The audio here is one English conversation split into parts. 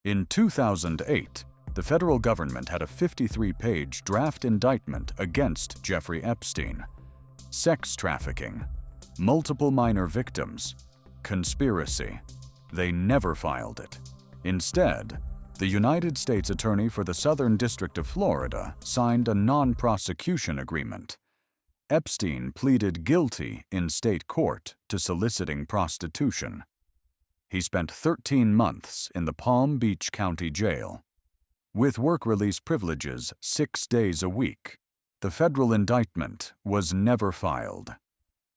In 2008, the federal government had a 53-page draft indictment against Jeffrey Epstein. Sex trafficking, multiple minor victims, conspiracy. They never filed it. Instead, the United States Attorney for the Southern District of Florida signed a non-prosecution agreement. Epstein pleaded guilty in state court to soliciting prostitution. He spent 13 months in the Palm Beach County Jail. With work release privileges 6 days a week, the federal indictment was never filed.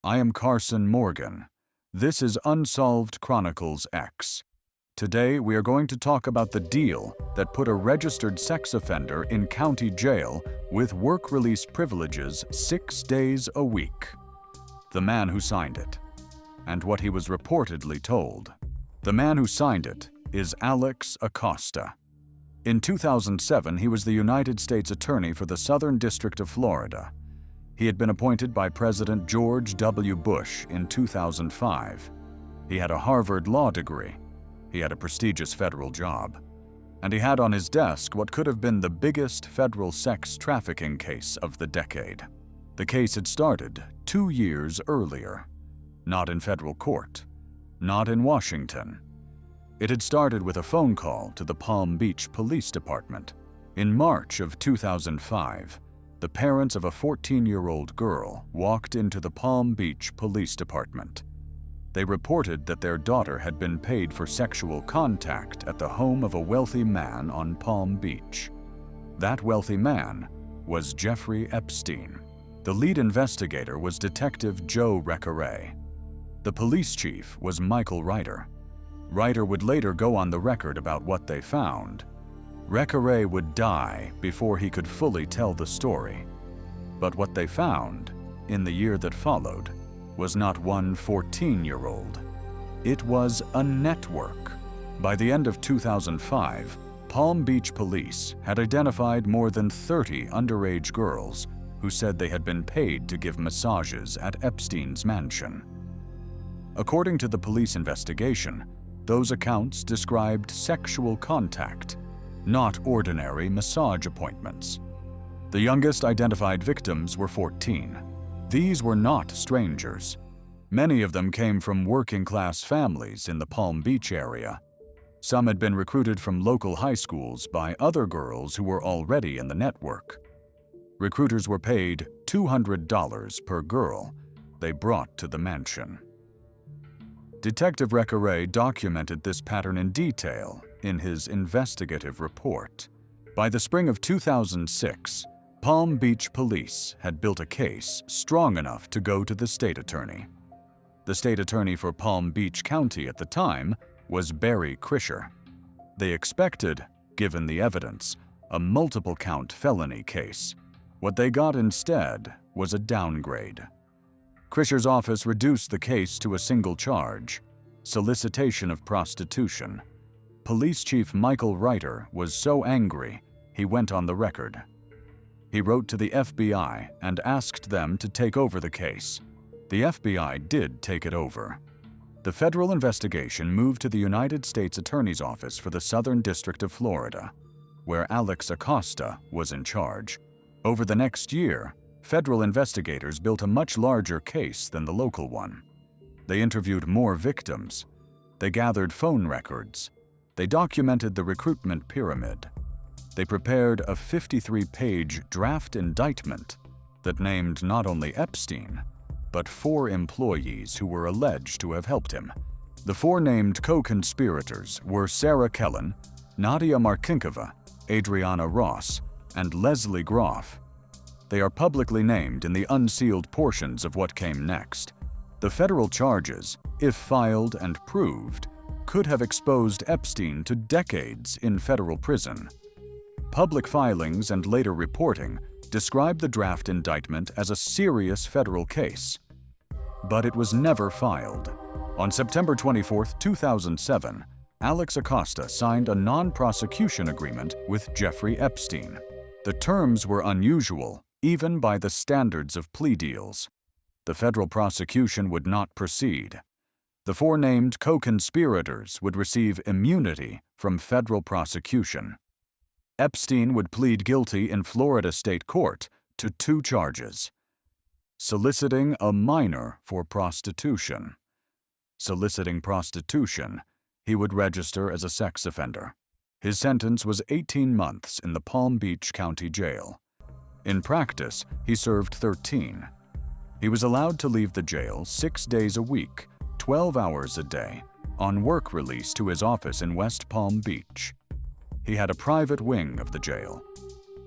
I am Carson Morgan. This is Unsolved Chronicles X. Today we are going to talk about the deal that put a registered sex offender in county jail with work release privileges 6 days a week. The man who signed it, and what he was reportedly told. The man who signed it is Alex Acosta. In 2007, he was the United States Attorney for the Southern District of Florida. He had been appointed by President George W. Bush in 2005. He had a Harvard law degree. He had a prestigious federal job. And he had on his desk what could have been the biggest federal sex trafficking case of the decade. The case had started 2 years earlier. Not in federal court. Not in Washington. It had started with a phone call to the Palm Beach Police Department. In March of 2005, the parents of a 14-year-old girl walked into the Palm Beach Police Department. They reported that their daughter had been paid for sexual contact at the home of a wealthy man on Palm Beach. That wealthy man was Jeffrey Epstein. The lead investigator was Detective Joe Recarey. The police chief was Michael Reiter. Reiter would later go on the record about what they found. Recarey would die before he could fully tell the story. But what they found, in the year that followed, was not one 14-year-old. It was a network. By the end of 2005, Palm Beach police had identified more than 30 underage girls who said they had been paid to give massages at Epstein's mansion. According to the police investigation, those accounts described sexual contact, not ordinary massage appointments. The youngest identified victims were 14. These were not strangers. Many of them came from working-class families in the Palm Beach area. Some had been recruited from local high schools by other girls who were already in the network. Recruiters were paid $200 per girl they brought to the mansion. Detective Recarey documented this pattern in detail in his investigative report. By the spring of 2006, Palm Beach police had built a case strong enough to go to the state attorney. The state attorney for Palm Beach County at the time was Barry Krischer. They expected, given the evidence, a multiple-count felony case. What they got instead was a downgrade. Krischer's office reduced the case to a single charge: solicitation of prostitution. Police Chief Michael Reiter was so angry, he went on the record. He wrote to the FBI and asked them to take over the case. The FBI did take it over. The federal investigation moved to the United States Attorney's Office for the Southern District of Florida, where Alex Acosta was in charge. Over the next year, federal investigators built a much larger case than the local one. They interviewed more victims. They gathered phone records. They documented the recruitment pyramid. They prepared a 53-page draft indictment that named not only Epstein, but 4 employees who were alleged to have helped him. The 4 named co-conspirators were Sarah Kellen, Nadia Markinkova, Adriana Ross, and Leslie Groff. They are publicly named in the unsealed portions of what came next. The federal charges, if filed and proved, could have exposed Epstein to decades in federal prison. Public filings and later reporting described the draft indictment as a serious federal case. But it was never filed. On September 24, 2007, Alex Acosta signed a non-prosecution agreement with Jeffrey Epstein. The terms were unusual, even by the standards of plea deals. The federal prosecution would not proceed. The four named co-conspirators would receive immunity from federal prosecution. Epstein would plead guilty in Florida state court to 2 charges: soliciting a minor for prostitution. Soliciting prostitution, he would register as a sex offender. His sentence was 18 months in the Palm Beach County Jail. In practice, he served 13. He was allowed to leave the jail 6 days a week, 12 hours a day, on work release to his office in West Palm Beach. He had a private wing of the jail.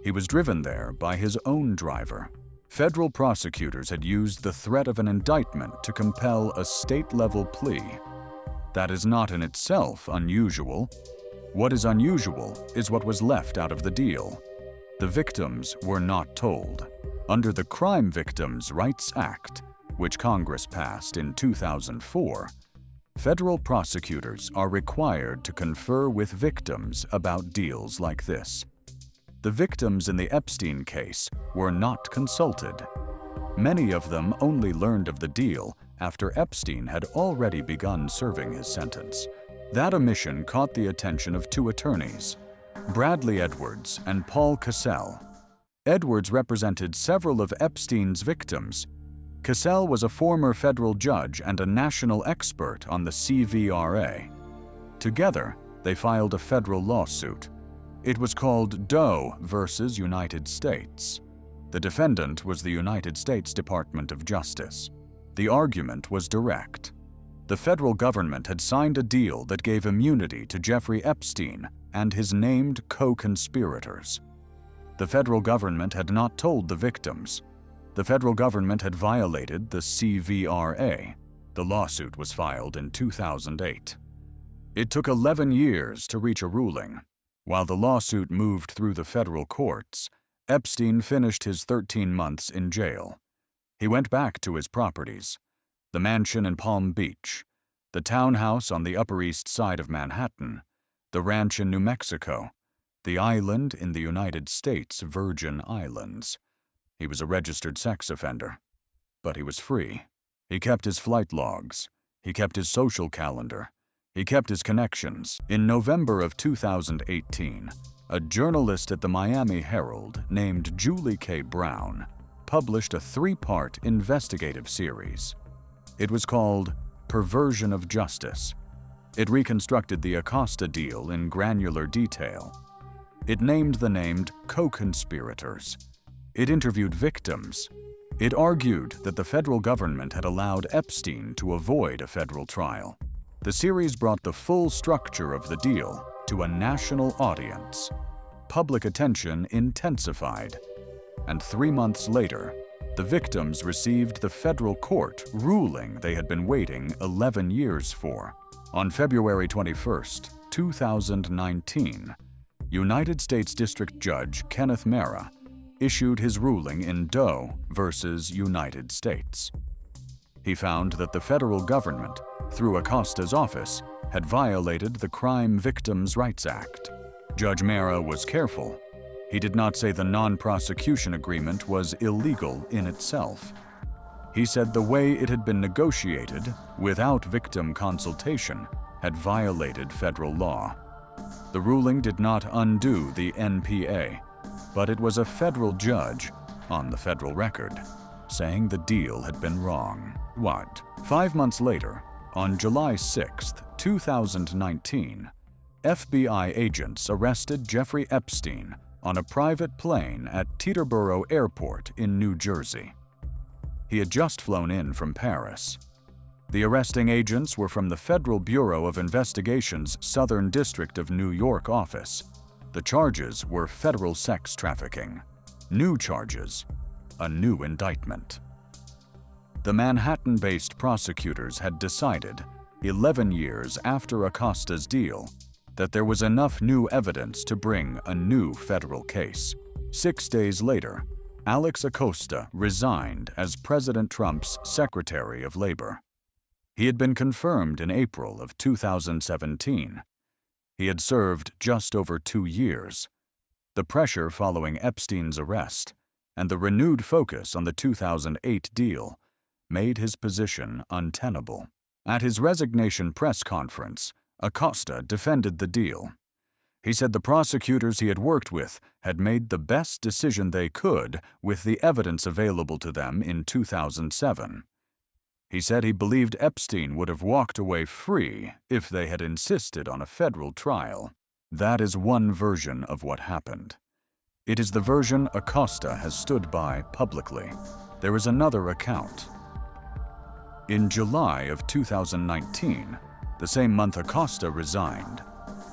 He was driven there by his own driver. Federal prosecutors had used the threat of an indictment to compel a state-level plea. That is not in itself unusual. What is unusual is what was left out of the deal. The victims were not told. Under the Crime Victims' Rights Act, which Congress passed in 2004, federal prosecutors are required to confer with victims about deals like this. The victims in the Epstein case were not consulted. Many of them only learned of the deal after Epstein had already begun serving his sentence. That omission caught the attention of 2 attorneys, Bradley Edwards and Paul Cassell. Edwards represented several of Epstein's victims. Cassell was a former federal judge and a national expert on the CVRA. Together, they filed a federal lawsuit. It was called Doe versus United States. The defendant was the United States Department of Justice. The argument was direct. The federal government had signed a deal that gave immunity to Jeffrey Epstein and his named co-conspirators. The federal government had not told the victims. The federal government had violated the CVRA. The lawsuit was filed in 2008. It took 11 years to reach a ruling. While the lawsuit moved through the federal courts, Epstein finished his 13 months in jail. He went back to his properties: the mansion in Palm Beach, the townhouse on the Upper East Side of Manhattan, the ranch in New Mexico, the island in the United States Virgin Islands. He was a registered sex offender, but he was free. He kept his flight logs. He kept his social calendar. He kept his connections. In November of 2018, a journalist at the Miami Herald named Julie K. Brown published a 3-part investigative series. It was called Perversion of Justice. It reconstructed the Acosta deal in granular detail. It named the named co-conspirators. It interviewed victims. It argued that the federal government had allowed Epstein to avoid a federal trial. The series brought the full structure of the deal to a national audience. Public attention intensified, and 3 months later, the victims received the federal court ruling they had been waiting 11 years for. On February 21, 2019, United States District Judge Kenneth Marra issued his ruling in Doe versus United States. He found that the federal government, through Acosta's office, had violated the Crime Victims' Rights Act. Judge Marra was careful. He did not say the Non-Prosecution Agreement was illegal in itself. He said the way it had been negotiated, without victim consultation, had violated federal law. The ruling did not undo the NPA, but it was a federal judge, on the federal record, saying the deal had been wrong. 5 months later, on July 6, 2019, FBI agents arrested Jeffrey Epstein on a private plane at Teterboro Airport in New Jersey. He had just flown in from Paris. The arresting agents were from the Federal Bureau of Investigation's Southern District of New York office. The charges were federal sex trafficking. New charges, a new indictment. The Manhattan-based prosecutors had decided, 11 years after Acosta's deal, that there was enough new evidence to bring a new federal case. 6 days later, Alex Acosta resigned as President Trump's Secretary of Labor. He had been confirmed in April of 2017. He had served just over 2 years. The pressure following Epstein's arrest and the renewed focus on the 2008 deal made his position untenable. At his resignation press conference, Acosta defended the deal. He said the prosecutors he had worked with had made the best decision they could with the evidence available to them in 2007. He said he believed Epstein would have walked away free if they had insisted on a federal trial. That is one version of what happened. It is the version Acosta has stood by publicly. There is another account. In July of 2019, the same month Acosta resigned,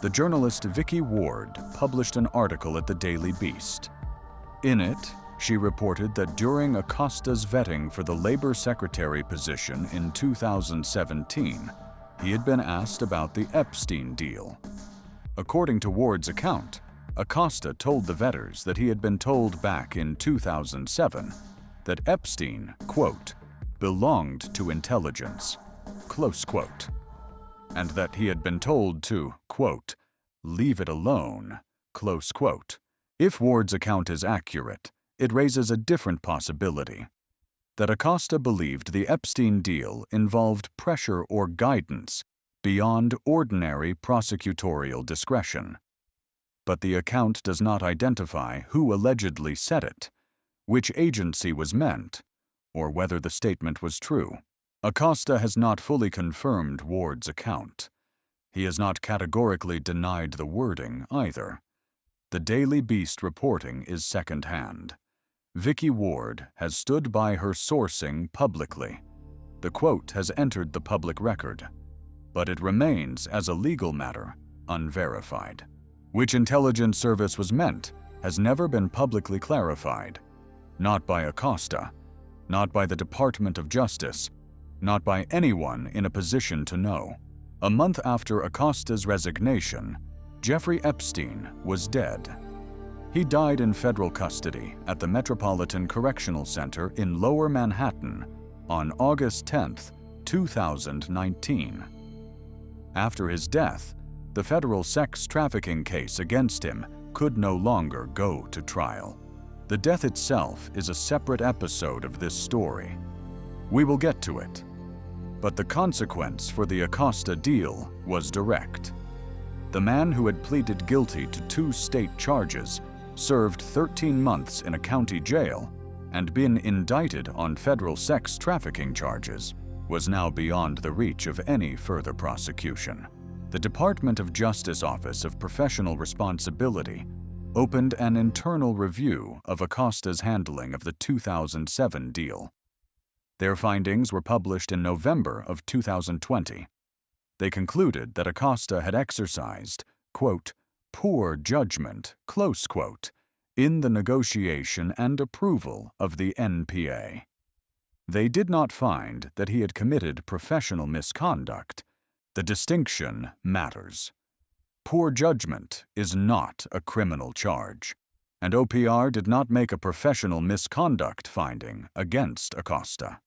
the journalist Vicky Ward published an article at the Daily Beast. In it, she reported that during Acosta's vetting for the Labor Secretary position in 2017, he had been asked about the Epstein deal. According to Ward's account, Acosta told the vetters that he had been told back in 2007 that Epstein, quote, belonged to intelligence, close quote, and that he had been told to, quote, leave it alone, close quote. If Ward's account is accurate, it raises a different possibility, that Acosta believed the Epstein deal involved pressure or guidance beyond ordinary prosecutorial discretion. But the account does not identify who allegedly said it, which agency was meant, or whether the statement was true. Acosta has not fully confirmed Ward's account. He has not categorically denied the wording either. The Daily Beast reporting is second-hand. Vicky Ward has stood by her sourcing publicly. The quote has entered the public record, but it remains, as a legal matter, unverified. Which intelligence service was meant has never been publicly clarified, not by Acosta, not by the Department of Justice, not by anyone in a position to know. A month after Acosta's resignation, Jeffrey Epstein was dead. He died in federal custody at the Metropolitan Correctional Center in Lower Manhattan on August 10, 2019. After his death, the federal sex trafficking case against him could no longer go to trial. The death itself is a separate episode of this story. We will get to it. But the consequence for the Acosta deal was direct. The man who had pleaded guilty to 2 state charges, served 13 months in a county jail, and been indicted on federal sex trafficking charges, was now beyond the reach of any further prosecution. The Department of Justice Office of Professional Responsibility opened an internal review of Acosta's handling of the 2007 deal. Their findings were published in November of 2020. They concluded that Acosta had exercised, quote, poor judgment, close quote, in the negotiation and approval of the NPA. They did not find that he had committed professional misconduct. The distinction matters. Poor judgment is not a criminal charge, and OPR did not make a professional misconduct finding against Acosta.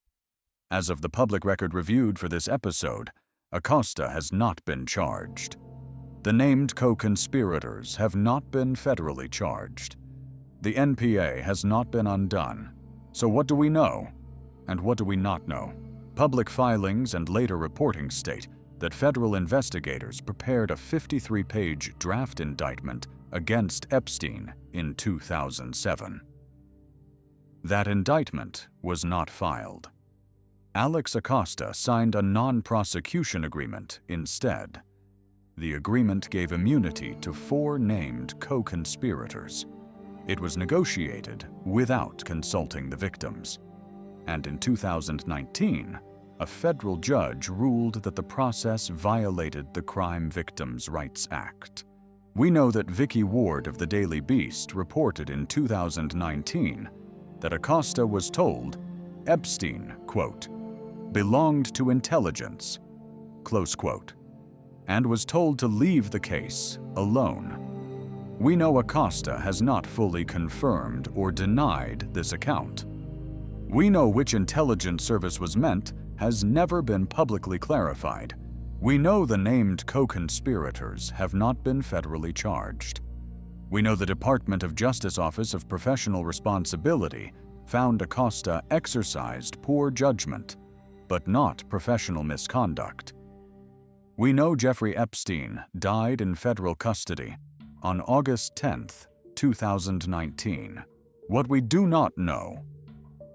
As of the public record reviewed for this episode, Acosta has not been charged. The named co-conspirators have not been federally charged. The NPA has not been undone. So what do we know? And what do we not know? Public filings and later reporting state that federal investigators prepared a 53-page draft indictment against Epstein in 2007. That indictment was not filed. Alex Acosta signed a non-prosecution agreement instead. The agreement gave immunity to 4 named co-conspirators. It was negotiated without consulting the victims. And in 2019, a federal judge ruled that the process violated the Crime Victims' Rights Act. We know that Vicky Ward of the Daily Beast reported in 2019 that Acosta was told Epstein, quote, belonged to intelligence, close quote, and was told to leave the case alone. We know Acosta has not fully confirmed or denied this account. We know which intelligence service was meant has never been publicly clarified. We know the named co-conspirators have not been federally charged. We know the Department of Justice Office of Professional Responsibility found Acosta exercised poor judgment, but not professional misconduct. We know Jeffrey Epstein died in federal custody on August 10, 2019. What we do not know: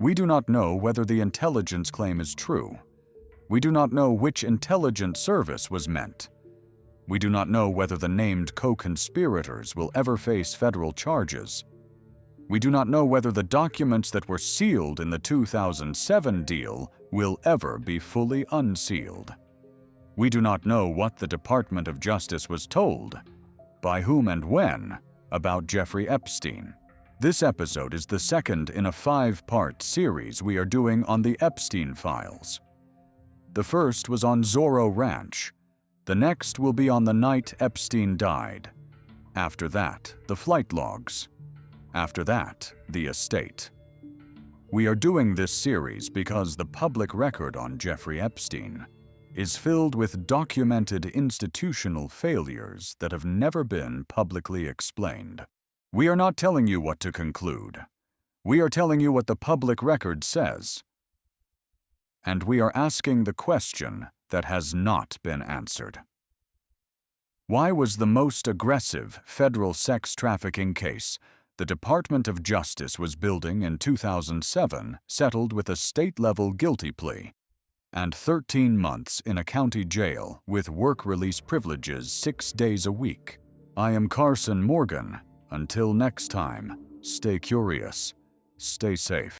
we do not know whether the intelligence claim is true. We do not know which intelligence service was meant. We do not know whether the named co-conspirators will ever face federal charges. We do not know whether the documents that were sealed in the 2007 deal will ever be fully unsealed. We do not know what the Department of Justice was told, by whom and when, about Jeffrey Epstein. This episode is the second in a 5-part series we are doing on the Epstein files. The first was on Zorro Ranch. The next will be on the night Epstein died. After that, the flight logs. After that, the estate. We are doing this series because the public record on Jeffrey Epstein is filled with documented institutional failures that have never been publicly explained. We are not telling you what to conclude. We are telling you what the public record says. And we are asking the question that has not been answered. Why was the most aggressive federal sex trafficking case the Department of Justice was building in 2007 settled with a state-level guilty plea and 13 months in a county jail with work release privileges 6 days a week? I am Carson Morgan. Until next time, stay curious, stay safe.